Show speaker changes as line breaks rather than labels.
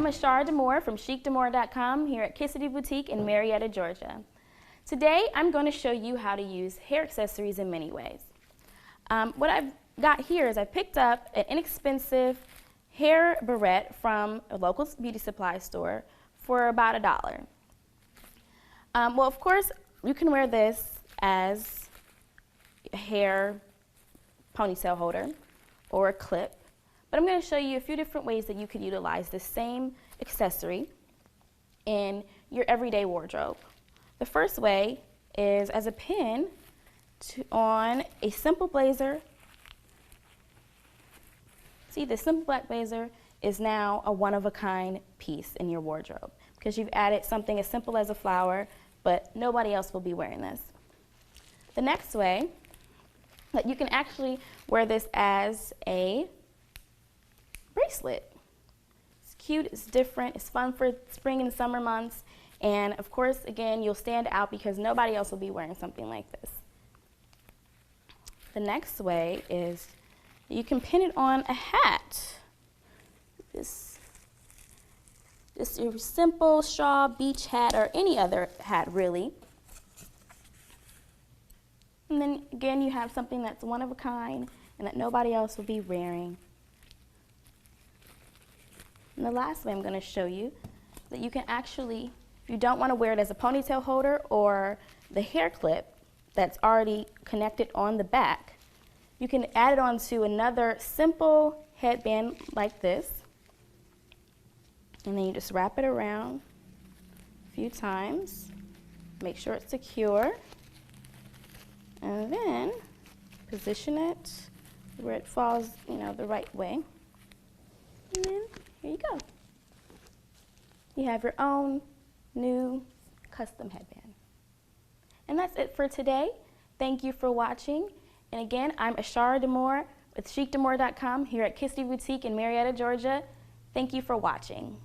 Ashara Demore from chicdemore.com here at Kissity Boutique in Marietta, Georgia. Today I'm going to show you how to use hair accessories in many ways. What I've got here is I picked up an inexpensive hair barrette from a local beauty supply store for about $1. Well, of course, you can wear this as a hair ponytail holder or a clip. But I'm going to show you a few different ways that you could utilize the same accessory in your everyday wardrobe. The first way is as a pin on a simple blazer. See, the simple black blazer is now a one-of-a-kind piece in your wardrobe because you've added something as simple as a flower, but nobody else will be wearing this. The next way that you can actually wear this as a bracelet. It's cute, it's different, it's fun for spring and summer months, and of course, again, you'll stand out because nobody else will be wearing something like this. The next way is you can pin it on a hat. Just your simple straw beach hat or any other hat, really. And then again, you have something that's one of a kind and that nobody else will be wearing. And the last way I'm going to show you that you can actually, if you don't want to wear it as a ponytail holder or the hair clip that's already connected on the back, you can add it onto another simple headband like this. And then you just wrap it around a few times. Make sure it's secure. And then position it where it falls, the right way. And then here you go. You have your own new custom headband. And that's it for today. Thank you for watching. And again, I'm Ashara Demore with chicdemore.com here at Kissity Boutique in Marietta, Georgia. Thank you for watching.